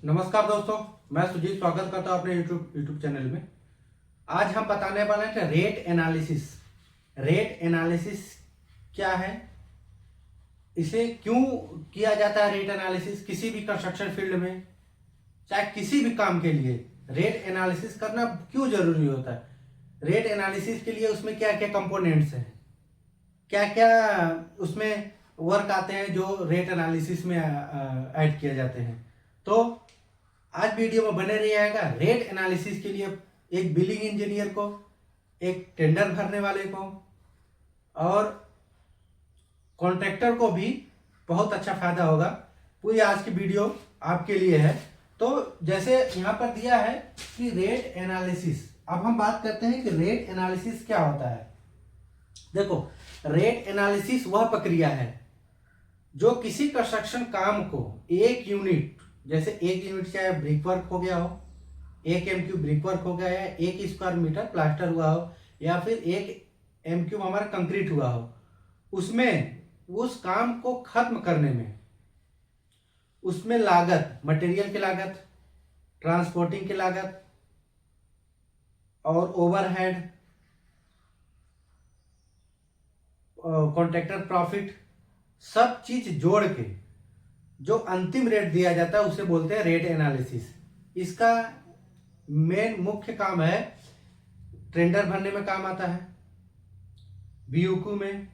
नमस्कार दोस्तों, मैं सुजीत स्वागत करता हूं अपने यूट्यूब चैनल में। आज हम बताने वाले हैं कि रेट एनालिसिस। रेट एनालिसिस क्या है, इसे क्यों किया जाता है। रेट एनालिसिस किसी भी कंस्ट्रक्शन फील्ड में, चाहे किसी भी काम के लिए रेट एनालिसिस करना क्यों जरूरी होता है। रेट एनालिसिस के लिए उसमें क्या क्या कंपोनेंट्स हैं, क्या क्या उसमें वर्क आते हैं जो रेट एनालिसिस में ऐड किए जाते हैं। तो आज वीडियो में बने रहिएगा। रेट एनालिसिस के लिए एक बिलिंग इंजीनियर को, एक टेंडर भरने वाले को और कॉन्ट्रैक्टर को भी बहुत अच्छा फायदा होगा। पूरी आज की वीडियो आपके लिए है। तो जैसे यहाँ पर दिया है कि रेट एनालिसिस, अब हम बात करते हैं कि रेट एनालिसिस क्या होता है। देखो, रेट एनालिसिस वह प्रक्रिया है जो किसी कंस्ट्रक्शन काम को एक यूनिट, जैसे एक यूनिट चाहे ब्रिक वर्क हो गया हो, 1 MQ ब्रिक वर्क हो गया है, 1 स्क्वायर मीटर प्लास्टर हुआ हो, या फिर 1 MQ हमारा कंक्रीट हुआ हो, उसमें उस काम को खत्म करने में उसमें लागत, मटेरियल की लागत, ट्रांसपोर्टिंग की लागत और ओवरहेड, कॉन्ट्रैक्टर प्रॉफिट, सब चीज जोड़ के जो अंतिम रेट दिया जाता है उसे बोलते हैं रेट एनालिसिस। इसका मेन मुख्य काम है, टेंडर भरने में काम आता है, बीयूक्यू में,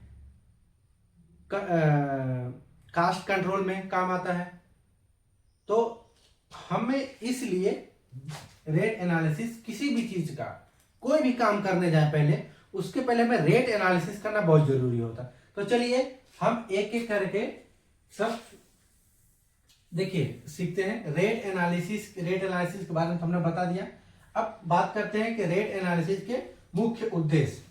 कास्ट कंट्रोल में काम आता है। तो हमें इसलिए रेट एनालिसिस, किसी भी चीज का कोई भी काम करने जाए पहले, उसके पहले हमें रेट एनालिसिस करना बहुत जरूरी होता है। तो चलिए हम एक एक करके सब देखिए सीखते हैं। रेट एनालिसिस के बारे में हमने बता दिया। अब बात करते हैं कि रेट एनालिसिस के मुख्य उद्देश्य।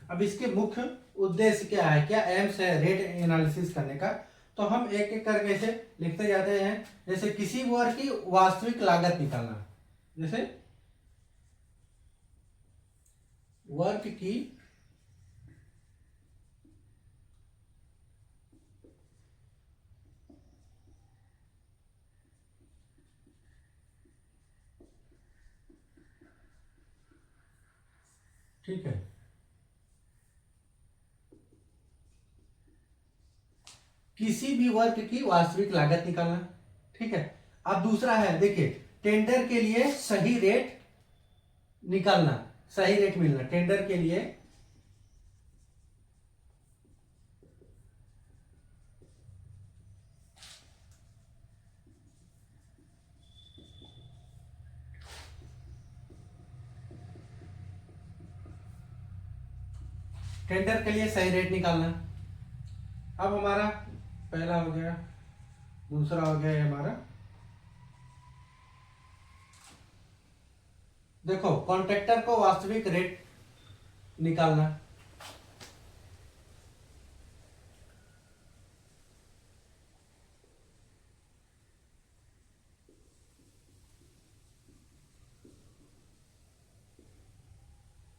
अब इसके मुख्य उद्देश्य क्या है, क्या एम्स है रेट एनालिसिस करने का। तो हम एक एक करके इसे लिखते जाते हैं। जैसे किसी वर्क की वास्तविक लागत निकालना, जैसे वर्क की ठीक है, किसी भी वर्क की वास्तविक लागत निकालना। ठीक है। अब दूसरा है, देखिए, टेंडर के लिए सही रेट निकालना, सही रेट मिलना। टेंडर के लिए टेंडर के लिए सही रेट निकालना। अब हमारा पहला हो गया, दूसरा हो गया हमारा, देखो, कॉन्ट्रैक्टर को वास्तविक रेट निकालना।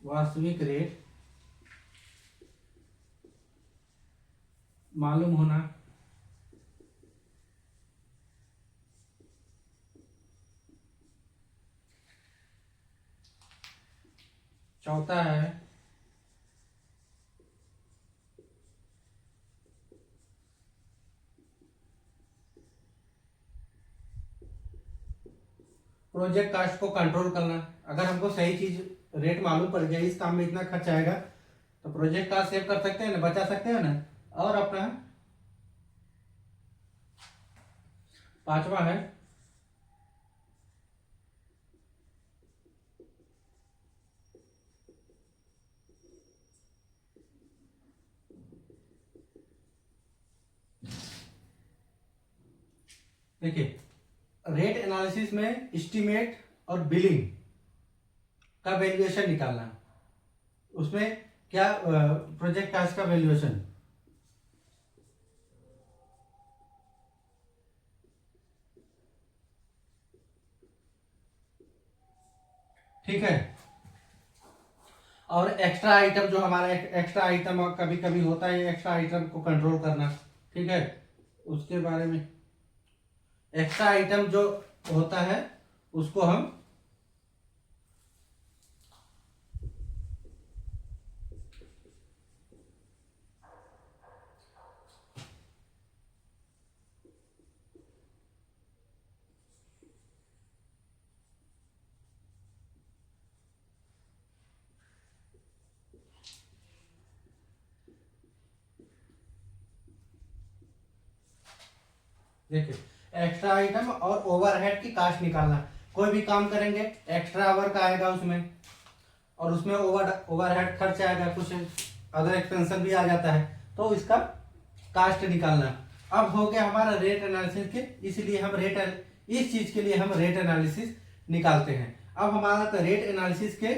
वास्तविक रेट मालूम होना। चौथा है प्रोजेक्ट कास्ट को कंट्रोल करना। अगर हमको सही चीज रेट मालूम पड़ गया, इस काम में इतना खर्च आएगा, तो प्रोजेक्ट कास्ट सेव कर सकते हैं ना, बचा सकते हैं ना। और अपना पांचवा है देखिए, रेट एनालिसिस में एस्टीमेट और बिलिंग का वैल्यूएशन निकालना। उसमें क्या, प्रोजेक्ट कास्ट का वैल्यूएशन। ठीक है। और एक्स्ट्रा आइटम, जो हमारा एक्स्ट्रा आइटम कभी कभी होता है, एक्स्ट्रा आइटम को कंट्रोल करना। ठीक है, उसके बारे में एक्स्ट्रा आइटम जो होता है उसको हम देखिए एक्स्ट्रा आइटम और ओवरहेड की कास्ट निकालना। कोई भी काम करेंगे एक्स्ट्रा आवर का आएगा उसमें, और उसमें ओवरहेड खर्च आएगा, कुछ अदर एक्सपेंशन भी आ जाता है, तो इसका कास्ट निकालना। अब हो गया हमारा रेट एनालिसिस के, इसलिए हम इस चीज के लिए हम रेट एनालिसिस निकालते हैं। अब हमारा तो रेट एनालिसिस के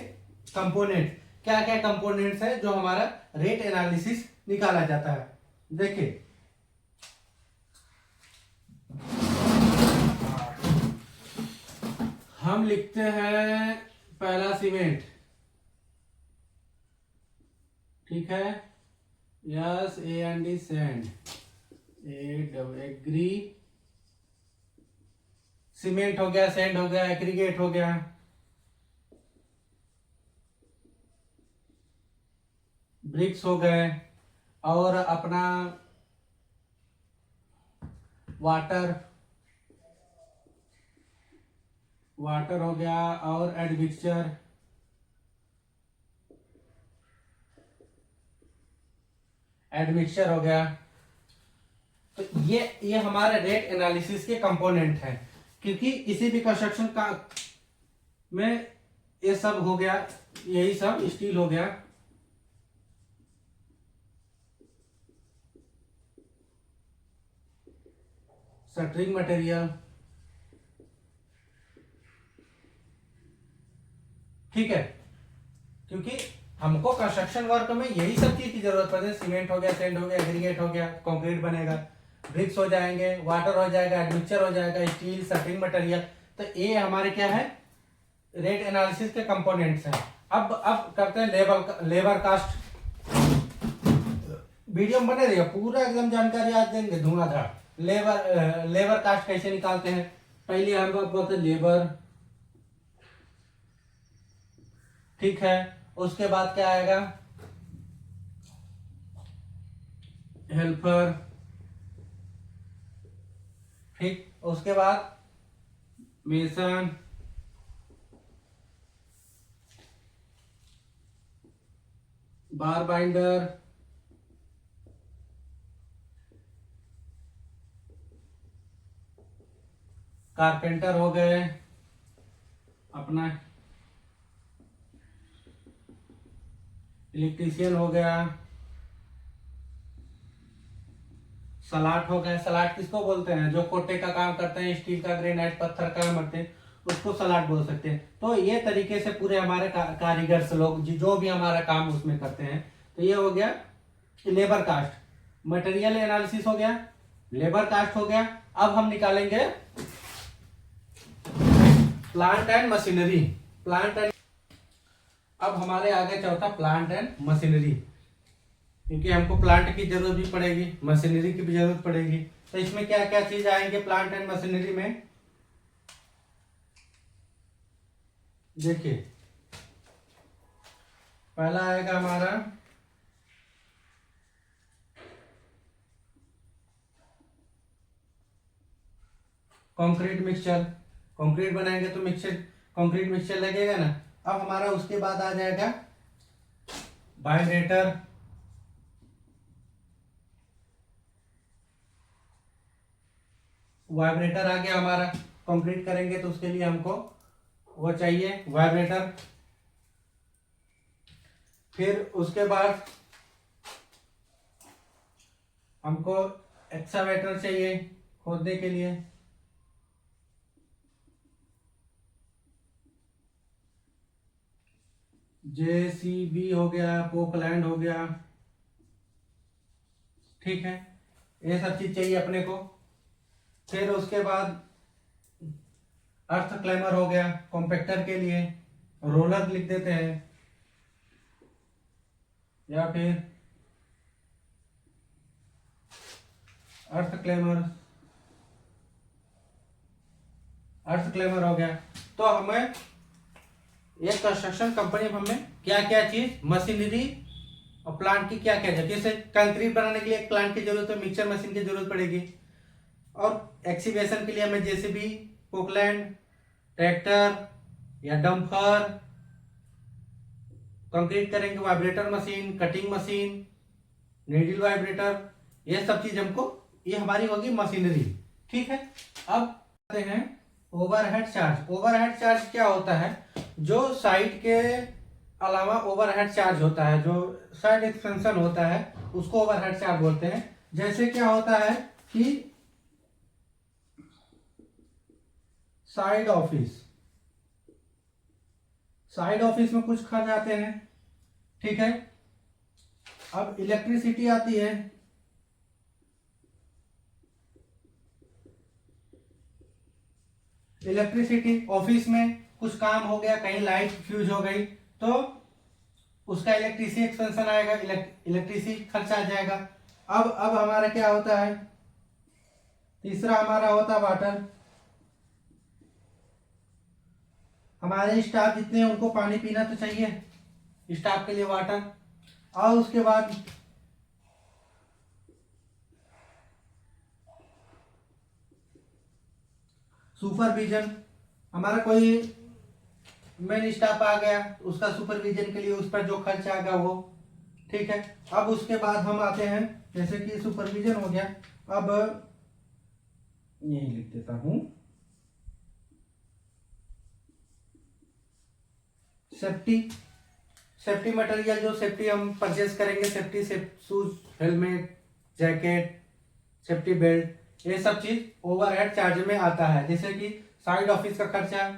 कंपोनेंट, क्या क्या कंपोनेंट्स है जो हमारा रेट एनालिसिस निकाला जाता है। देखिए हम लिखते हैं पहला सीमेंट, ठीक है, yes A and D sand, agree, cement हो गया, सैंड हो गया, एग्रीगेट हो गया, ब्रिक्स हो गए, और अपना वाटर हो गया, और एडमिक्सचर, हो गया। तो ये हमारे रेट एनालिसिस के कंपोनेंट हैं, क्योंकि किसी भी कंस्ट्रक्शन का में ये सब हो गया, यही सब स्टील हो गया, शटरिंग मटेरियल, ठीक है, क्योंकि हमको कंस्ट्रक्शन वर्क में यही सब चीज की जरूरत पड़ती है। सीमेंट हो गया, सैंड हो गया, एग्रीगेट हो गया, कंक्रीट बनेगा, ब्रिक्स हो जाएंगे, वाटर हो जाएगा, एडमिक्सचर हो जाएगा, स्टील, शटरिंग मटेरियल। तो ये हमारे क्या है, रेट एनालिसिस के कंपोनेंट्स हैं। अब करते हैं लेबर कास्ट। वीडियो में बने रहिए, पूरा एकदम जानकारी आज देंगे धुआंधार। लेबर कास्ट कैसे निकालते हैं। पहले हम बोलते हैं लेबर, ठीक है, उसके बाद क्या आएगा, हेल्पर, ठीक, उसके बाद मेसन, बार बाइंडर, कारपेंटर हो गए, अपना इलेक्ट्रीशियन हो गया, सलाट हो गया। सलाट किसको बोलते हैं, जो कोटे का काम करते हैं, स्टील का, ग्रेनाइट, पत्थर का काम करते हैं, उसको सलाट बोल सकते हैं। तो ये तरीके से पूरे हमारे कारीगर लोग जो भी हमारा काम उसमें करते हैं। तो ये हो गया लेबर कास्ट। मटेरियल एनालिसिस हो गया, लेबर कास्ट हो गया। अब हम निकालेंगे प्लांट एंड मशीनरी। अब हमारे आगे चौथा प्लांट एंड मशीनरी, क्योंकि हमको प्लांट की जरूरत भी पड़ेगी, मशीनरी की भी जरूरत पड़ेगी। तो इसमें क्या क्या चीज आएंगे प्लांट एंड मशीनरी में, देखिए पहला आएगा हमारा कंक्रीट मिक्सचर। कंक्रीट बनाएंगे तो कंक्रीट मिक्सचर लगेगा ना। अब हमारा उसके बाद आ जाएगा वाइब्रेटर, आ गया हमारा। कंक्रीट करेंगे तो उसके लिए हमको वो चाहिए वाइब्रेटर। फिर उसके बाद हमको एक्सकावेटर चाहिए खोदने के लिए। जेसीबी हो गया, पोकलैंड हो गया, ठीक है, ये सब चीज चाहिए अपने को। फिर उसके बाद अर्थ क्लेमर हो गया कॉम्पैक्टर के लिए, रोलर लिख देते हैं, या फिर अर्थ क्लेमर, अर्थ क्लेमर हो गया। तो हमें एक कंस्ट्रक्शन कंपनी में हमें क्या क्या चीज, मशीनरी और प्लांट की क्या क्या जरूरत, जैसे कंक्रीट बनाने के लिए एक प्लांट की जरूरत है, मिक्सचर मशीन की जरूरत पड़ेगी, और एक्सीवेशन के लिए हमें जेसीबी, पोकलैंड, ट्रैक्टर या डंपर, कंक्रीट करेंगे vibrator machine, cutting machine, needle vibrator, ये सब चीज हमको, ये हमारी होगी मशीनरी। ठीक है, अब आते हैं ओवरहेड चार्ज। ओवरहेड चार्ज क्या होता है? जो साइट के अलावा ओवरहेड चार्ज होता है, जो साइड एक्सपेंशन होता है, उसको ओवरहेड चार्ज बोलते हैं। जैसे क्या होता है कि साइड ऑफिस में कुछ खर्च आते हैं। ठीक है, अब इलेक्ट्रिसिटी आती है, इलेक्ट्रिसिटी ऑफिस में कुछ काम हो गया, कहीं लाइट फ्यूज हो गई तो उसका इलेक्ट्रिसिटी एक्सपेंशन आएगा, इलेक्ट्रिसिटी खर्च आ जाएगा। अब हमारा क्या होता है? तीसरा हमारा होता है वाटर। हमारे स्टाफ जितने हैं उनको पानी पीना तो चाहिए, स्टाफ के लिए वाटर। और उसके बाद सुपरविजन, हमारा कोई मेन स्टाफ आ गया, उसका सुपरविजन के लिए उस पर जो खर्च आएगा वो। ठीक है, अब उसके बाद हम आते हैं, जैसे कि सुपरविजन हो गया, अब यही लिख देता हूं, सेफ्टी मटेरियल, जो सेफ्टी हम परचेज करेंगे, safety shoes, helmet, jacket, safety belt, ये सब चीज ओवरहेड चार्ज में आता है। जैसे कि साइड ऑफिस का खर्चा,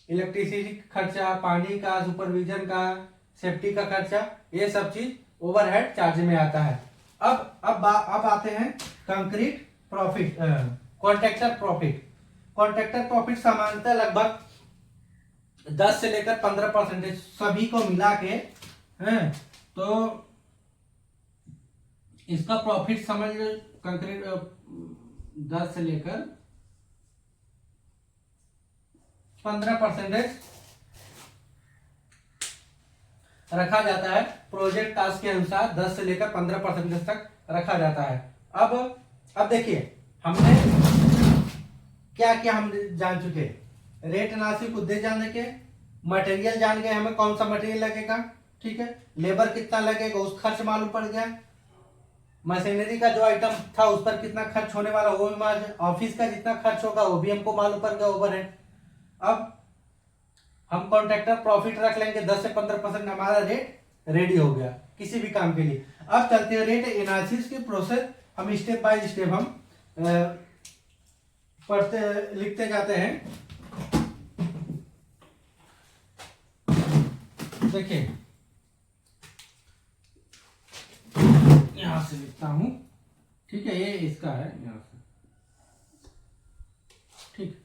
इलेक्ट्रिसिटी खर्चा, पानी का, सुपरविजन का, सेफ्टी का खर्चा, ये सब चीज ओवरहेड चार्ज में आता है। अब आते हैं concrete profit, contractor profit. Contractor profit सामान्यतः लगभग 10 से लेकर 15% सभी को मिला के हैं। तो इसका प्रॉफिट समझ, कंक्रीट 10 से लेकर 15% रखा जाता है। प्रोजेक्ट कास्ट के अनुसार 10 से लेकर 15% तक रखा जाता है। अब देखिए, हमने क्या क्या हम जान चुके, रेट एनालिसिस उद्देश्य जानने के, मटेरियल जान गए, हमें कौन सा मटेरियल लगेगा। ठीक है, लेबर कितना लगेगा उस खर्च मालूम पड़ गया, मशीनरी का जो आइटम था उस पर कितना खर्च होने वाला वो भी मालूम, ऑफिस का जितना खर्च होगा वो भी हमको मालूम पड़ गया, ओवरहेड। अब हम कॉन्ट्रैक्टर प्रॉफिट रख लेंगे 10 से 15%, हमारा रेट रेडी हो गया किसी भी काम के लिए। अब चलते हैं रेट एनालिसिस की प्रोसेस, हम स्टेप बाय स्टेप हम पढ़ते लिखते जाते हैं। देखिए, यहां से लिखता हूं, ठीक है, ये इसका है यहां से। ठीक,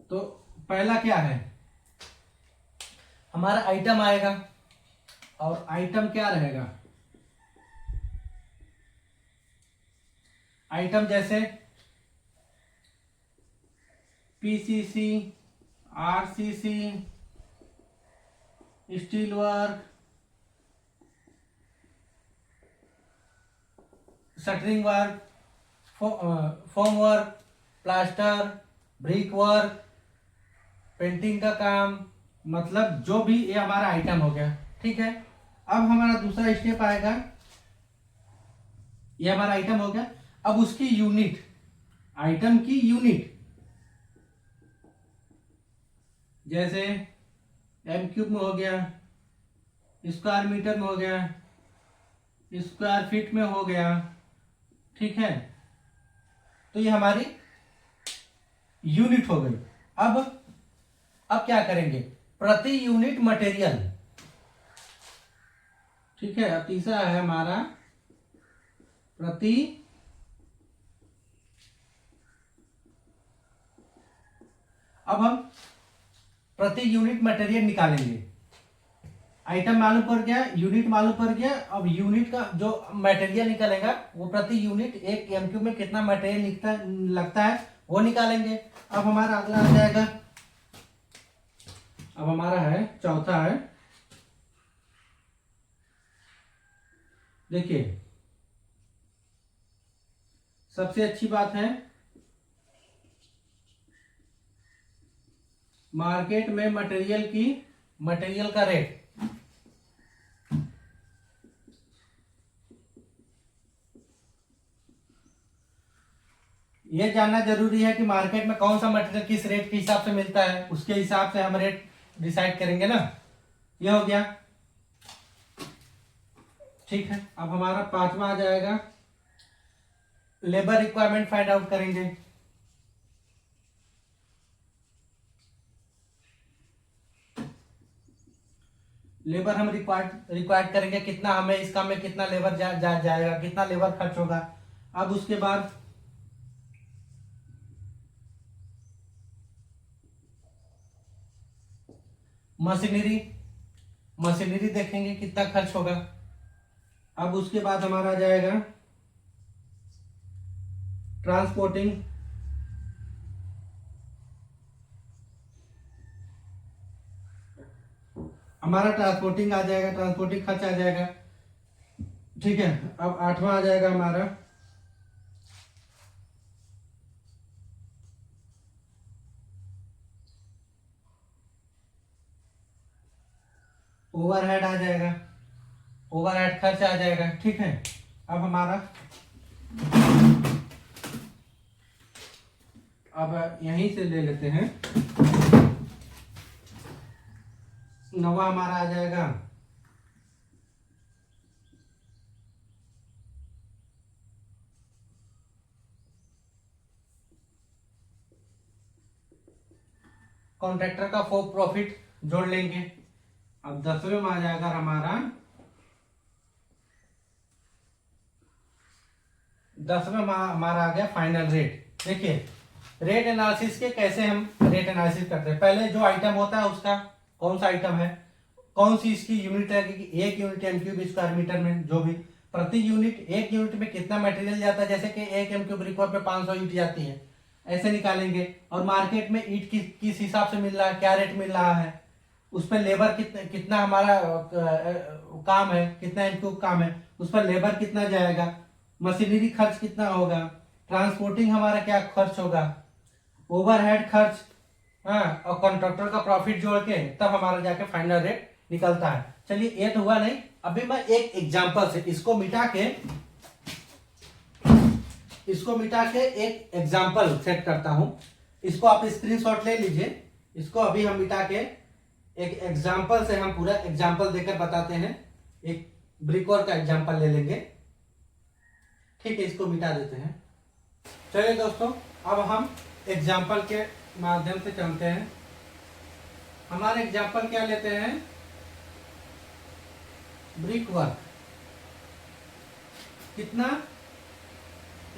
तो पहला क्या है, हमारा आइटम आएगा, और आइटम क्या रहेगा, आइटम जैसे PCC, RCC, steel work, shuttering work, foam work, plaster, brick work, painting का काम, मतलब जो भी, ये हमारा आइटम हो गया। ठीक है, अब हमारा दूसरा स्टेप आएगा, ये हमारा आइटम हो गया। अब उसकी यूनिट, आइटम की यूनिट, जैसे एम क्यूब में हो गया, स्क्वायर मीटर में हो गया, स्क्वायर फीट में हो गया। ठीक है, तो ये हमारी यूनिट हो गई। अब क्या करेंगे, प्रति यूनिट मटेरियल। ठीक है, अब तीसरा है हमारा प्रति अब हम प्रति यूनिट मटेरियल निकालेंगे। आइटम मालूम पड़ गया, यूनिट मालूम पड़ गया। अब यूनिट का जो मटेरियल निकलेगा वो प्रति यूनिट एक एमक्यूब में कितना मटेरियल लगता है वो निकालेंगे। अब हमारा अगला आ जाएगा, अब हमारा है चौथा है, देखिए सबसे अच्छी बात है मार्केट में मटेरियल का रेट। ये जानना जरूरी है कि मार्केट में कौन सा मटेरियल किस रेट के हिसाब से मिलता है, उसके हिसाब से हम रेट डिसाइड करेंगे ना। ये हो गया, ठीक है। अब हमारा पांचवा आ जाएगा, लेबर रिक्वायरमेंट फाइंड आउट करेंगे। लेबर हम रिक्वायर्ड करेंगे, कितना हमें इस काम में कितना लेबर जाएगा, कितना लेबर खर्च होगा। अब उसके बाद मशीनरी देखेंगे कितना खर्च होगा। अब उसके बाद हमारा आ जाएगा ट्रांसपोर्टिंग, हमारा ट्रांसपोर्टिंग आ जाएगा, ट्रांसपोर्टिंग खर्च आ जाएगा, ठीक है। अब आठवां आ जाएगा हमारा ओवरहेड आ जाएगा, ओवरहेड खर्च आ जाएगा, ठीक है। अब हमारा अब यहीं से ले लेते हैं, नवा हमारा आ जाएगा कॉन्ट्रैक्टर का फॉर प्रॉफिट जोड़ लेंगे। अब 10वें में आ जाएगा हमारा 10वें हमारा आ गया फाइनल रेट। देखिए रेट एनालिसिस के कैसे हम रेट एनालिसिस करते हैं। पहले जो आइटम होता है उसका कौन सा आइटम है, कौन सी इसकी यूनिट है, कि एक unit M cube square meter में, जो भी प्रति यूनिट एक यूनिट में कितना मटेरियल जाता है, जैसे कि एक एम क्यूब रिक्वायर पे 500 ईंट जाती है, ऐसे निकालेंगे। और मार्केट में ईंट किस हिसाब से मिल रहा है, क्या रेट मिल रहा है, उस पर लेबर कितना हमारा काम है, कितना एम क्यूब काम है, उस पर लेबर कितना जाएगा, मशीनरी खर्च कितना होगा, ट्रांसपोर्टिंग हमारा क्या खर्च होगा, ओवरहेड खर्च, हाँ, और कॉन्ट्रैक्टर का प्रॉफिट जोड़ के तब हमारा जाके फाइनल रेट निकलता है। चलिए ये तो हुआ नहीं, अभी मैं एक एग्जांपल से इसको मिटा के एक एग्जांपल सेट करता हूं। इसको आप स्क्रीनशॉट ले लीजिए। इसको अभी हम मिटा के एक एग्जांपल से हम पूरा एग्जांपल देकर बताते हैं। एक ब्रिकवर्क का एग्जांपल ले लेंगे, ठीक है। इसको मिटा देते हैं। चलिए दोस्तों, अब हम एग्जाम्पल के माध्यम से चलते हैं। हमारे एग्जाम्पल क्या लेते हैं, ब्रिक वर्क। कितना,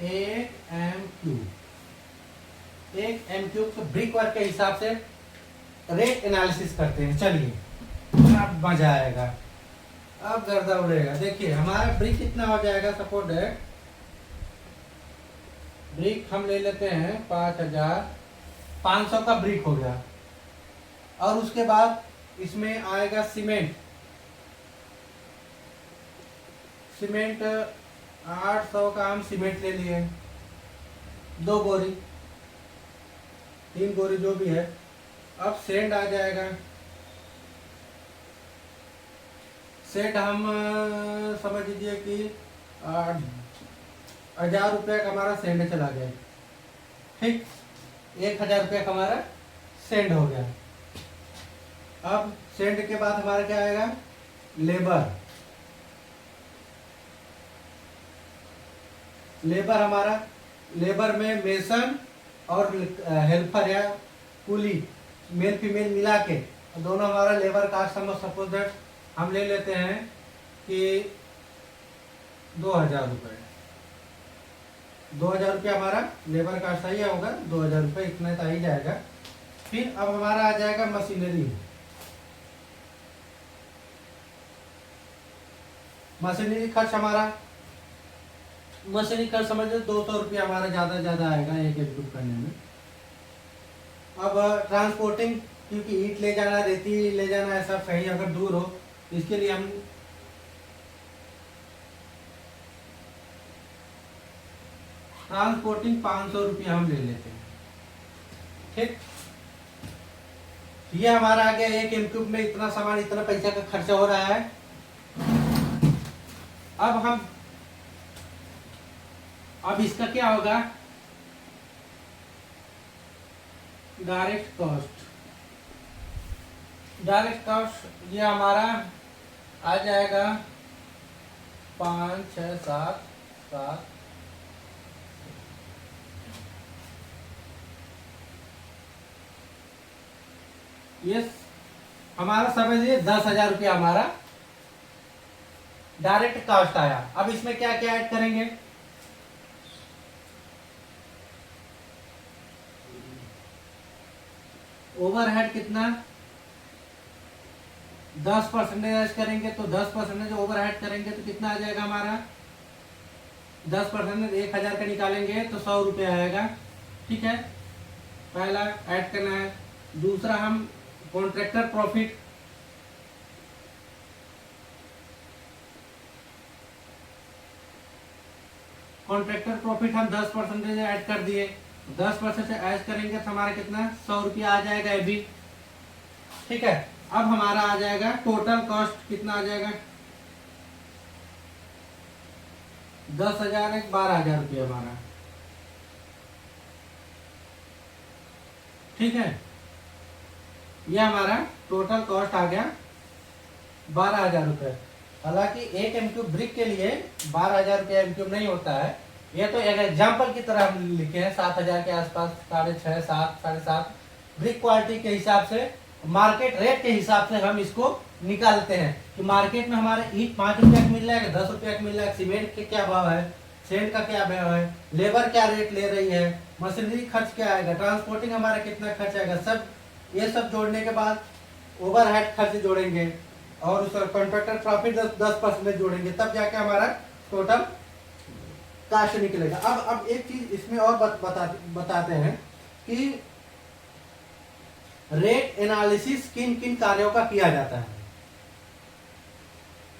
1 एम क्यूब तो ब्रिक वर्क के हिसाब से रेट एनालिसिस करते हैं। चलिए अब मजा आएगा, अब गर्दा उड़ेगा। देखिए हमारा ब्रिक कितना हो जाएगा, सपोज दैट ब्रिक हम ले लेते हैं 5500 का ब्रिक हो गया। और उसके बाद इसमें आएगा सीमेंट 800 का हम सीमेंट ले लिए, 2 बोरी 3 बोरी जो भी है। अब सेंड आ जाएगा, सेंड हम समझ लीजिए कि 1000 रुपये का हमारा सेंड चला गया, ठीक। 1000 रुपये का हमारा सेंड हो गया। अब सेंड के बाद हमारा क्या आएगा, लेबर में मेसन और हेल्पर या कुली मेल फीमेल मिला के दोनों हमारा लेबर कास्ट सपोज दैट हम ले लेते हैं कि 2000 रुपये। 2000 रुपये हमारा लेबर कास्ट सही होगा, 2000 रुपये इतना तो ही जाएगा। फिर अब हमारा आ जाएगा मशीनरी खर्च। हमारा मशीनरी खर्च समझ लो 200 रुपया हमारा ज्यादा आएगा एक ग्रुप करने में। अब ट्रांसपोर्टिंग, क्योंकि ईंट ले जाना, रेती ले जाना, ऐसा कहीं अगर दूर हो, इसके लिए हम ट्रांसपोर्टिंग 500 रुपया हम ले लेते हैं। ठीक, ये हमारा आ गया, एक एम क्यूब में इतना सामान, इतना पैसा का खर्चा हो रहा है। अब इसका क्या होगा, डायरेक्ट कॉस्ट। डायरेक्ट कॉस्ट ये हमारा आ जाएगा 5, 6, 7, 7, ये हमारा समझिए 10,000 रुपया हमारा डायरेक्ट कॉस्ट आया। अब इसमें क्या क्या ऐड करेंगे, ओवरहेड कितना, 10% करेंगे तो 10% ओवरहेड करेंगे तो कितना आ जाएगा हमारा, 10% 1,000 का निकालेंगे तो 100 रुपया आएगा। ठीक है, पहला ऐड करना है। दूसरा हम कॉन्ट्रैक्टर प्रॉफिट, हम 10% ऐड कर दिए, 10% ऐड करेंगे तो हमारा कितना, 100 रुपया आ जाएगा ये भी। ठीक है, अब हमारा आ जाएगा टोटल कॉस्ट, कितना आ जाएगा, 10,000 12,000 रुपया हमारा। ठीक है, ये हमारा टोटल कॉस्ट आ गया 12,000 रुपये। हालांकि एक एम क्यूब ब्रिक के लिए 12,000 रुपया एम क्यूब नहीं होता है, ये तो एक एग्जाम्पल की तरह हम लिखे हैं, 7,000 के आसपास, 6.5, 7, 7.5 ब्रिक क्वालिटी के हिसाब से, मार्केट रेट के हिसाब से हम इसको निकालते हैं कि मार्केट में हमारे ईंट 5 रुपया का मिल रहा है, 10 रुपया का मिल रहा है, सीमेंट के क्या भाव है, सेंट का क्या भाव है, लेबर क्या रेट ले रही है, मशीनरी खर्च क्या आएगा, ट्रांसपोर्टिंग हमारा कितना खर्च आएगा, सब ये सब जोड़ने के बाद ओवरहेड खर्च जोड़ेंगे और उस कॉन्ट्रैक्टर प्रॉफिट 10% जोड़ेंगे, तब जाके हमारा टोटल कास्ट निकलेगा। अब एक चीज इसमें और बताते हैं कि रेट एनालिसिस किन किन कार्यों का किया जाता है।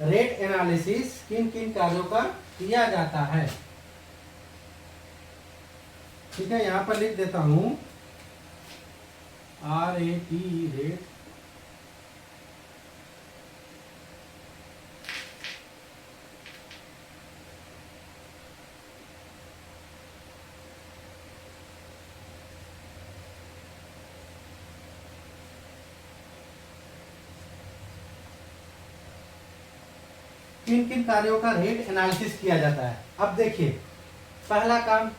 रेट एनालिसिस किन किन कार्यों का किया जाता है। ठीक है, यहां पर लिख देता हूं, RAT, रेट। किन किन कार्यों का रेट एनालिसिस किया जाता है। अब देखिए, पहला काम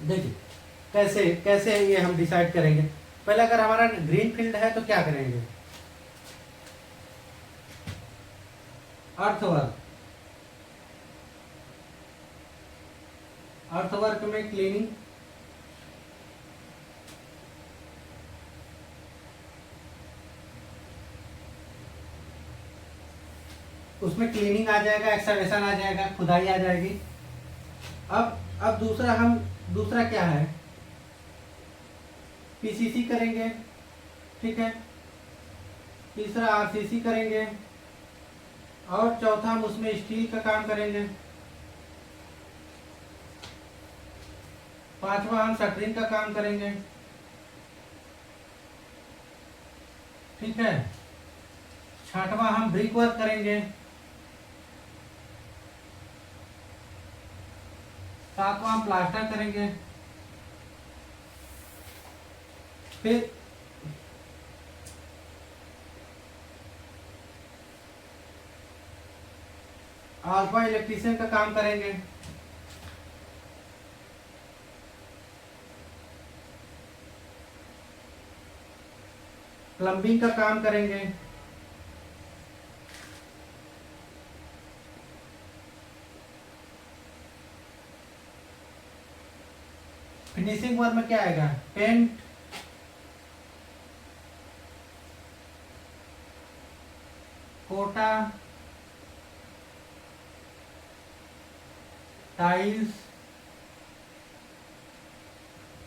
देखिए कैसे कैसे ये हम डिसाइड करेंगे। पहले अगर हमारा ग्रीन फील्ड है तो क्या करेंगे, अर्थवर्क, अर्थवर्क में क्लीनिंग, उसमें क्लीनिंग आ जाएगा, एक्सकवेशन आ जाएगा, खुदाई आ जाएगी। अब दूसरा क्या है, पीसीसी करेंगे। ठीक है, तीसरा आरसीसी करेंगे और चौथा हम उसमें स्टील का काम करेंगे। पांचवा हम शटरिंग का काम करेंगे। ठीक है, छठवां हम ब्रिक वर्क करेंगे। सातवां हम प्लास्टर करेंगे। फिर आठवां इलेक्ट्रीशियन का काम करेंगे। प्लम्बिंग का काम करेंगे। फिनिशिंग वर्क में क्या आएगा, paint, Kota, tiles,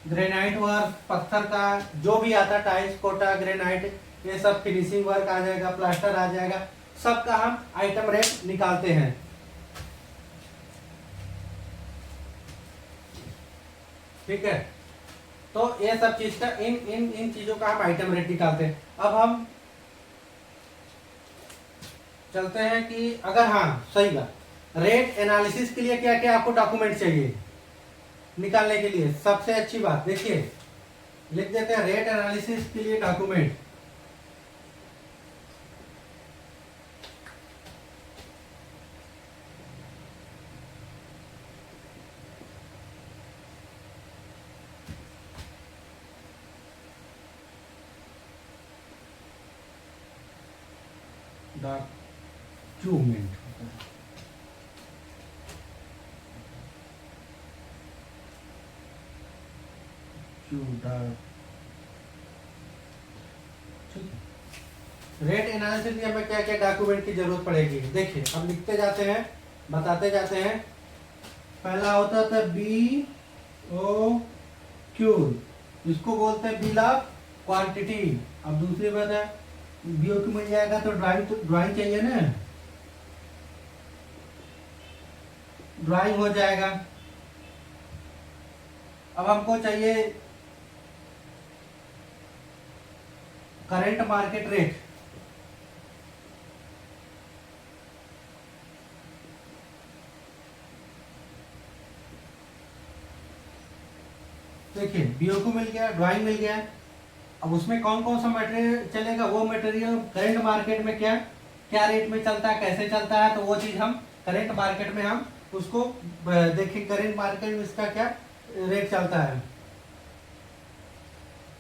granite work, पत्थर का जो भी आता, टाइल्स, कोटा, ग्रेनाइट, ये सब फिनिशिंग वर्क आ जाएगा, प्लास्टर आ जाएगा, सबका हम आइटम रेट निकालते हैं। ठीक है, तो ये सब चीज का इन इन इन चीजों का हम आइटम रेट निकालते हैं। अब हम चलते हैं कि अगर, हाँ सही बात, रेट एनालिसिस के लिए क्या क्या आपको डॉक्यूमेंट चाहिए निकालने के लिए। सबसे अच्छी बात देखिए, लिख देते हैं रेट एनालिसिस के लिए डॉक्यूमेंट। डॉक्यूमेंट रेट एनालिसिस में हमें क्या क्या डॉक्यूमेंट की जरूरत पड़ेगी। देखिए अब लिखते जाते हैं, बताते जाते हैं। पहला होता था BOQ, इसको बोलते हैं बिल ऑफ क्वांटिटी। अब दूसरी बात है, BOQ मिल जाएगा तो ड्राइंग चाहिए ना, ड्राइंग हो जाएगा। अब हमको चाहिए करंट मार्केट रेट। देखिए BOQ मिल गया, ड्राइंग मिल गया। अब उसमें कौन कौन सा मटेरियल चलेगा, वो मटेरियल करंट मार्केट में क्या क्या रेट में चलता है, कैसे चलता है, तो वो चीज हम करंट मार्केट में हम उसको देखिए, करंट मार्केट में इसका क्या रेट चलता है।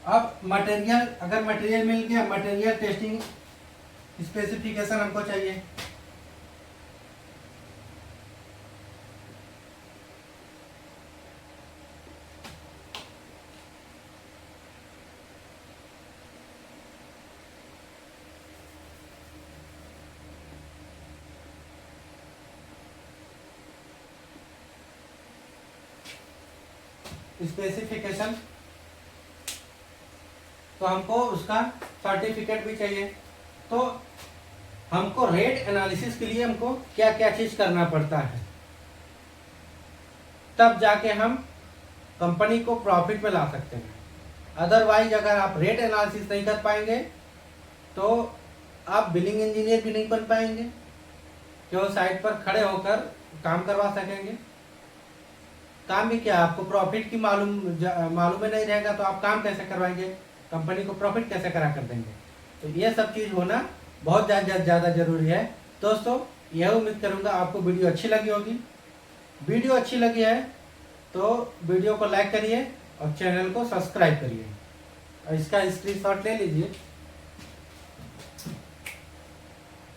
अब मटेरियल, अगर मटेरियल मिल गया, मटेरियल टेस्टिंग स्पेसिफिकेशन हमको चाहिए। स्पेसिफिकेशन, तो हमको उसका सर्टिफिकेट भी चाहिए। तो हमको रेट एनालिसिस के लिए हमको क्या क्या चीज करना पड़ता है, तब जाके हम कंपनी को प्रॉफिट में ला सकते हैं। अदरवाइज अगर आप रेट एनालिसिस नहीं कर पाएंगे तो आप बिलिंग इंजीनियर भी नहीं बन पाएंगे, जो साइट पर खड़े होकर काम करवा सकेंगे। काम भी क्या, आपको प्रॉफिट की मालूम ही नहीं रहेगा तो आप काम कैसे करवाएंगे, कंपनी को प्रॉफिट कैसे करा कर देंगे। तो ये सब चीज होना बहुत ज़्यादा जरूरी है। दोस्तों यह उम्मीद करूंगा आपको वीडियो अच्छी लगी होगी। वीडियो अच्छी लगी है तो वीडियो को लाइक करिए और चैनल को सब्सक्राइब करिए और इसका स्क्रीनशॉट ले लीजिए।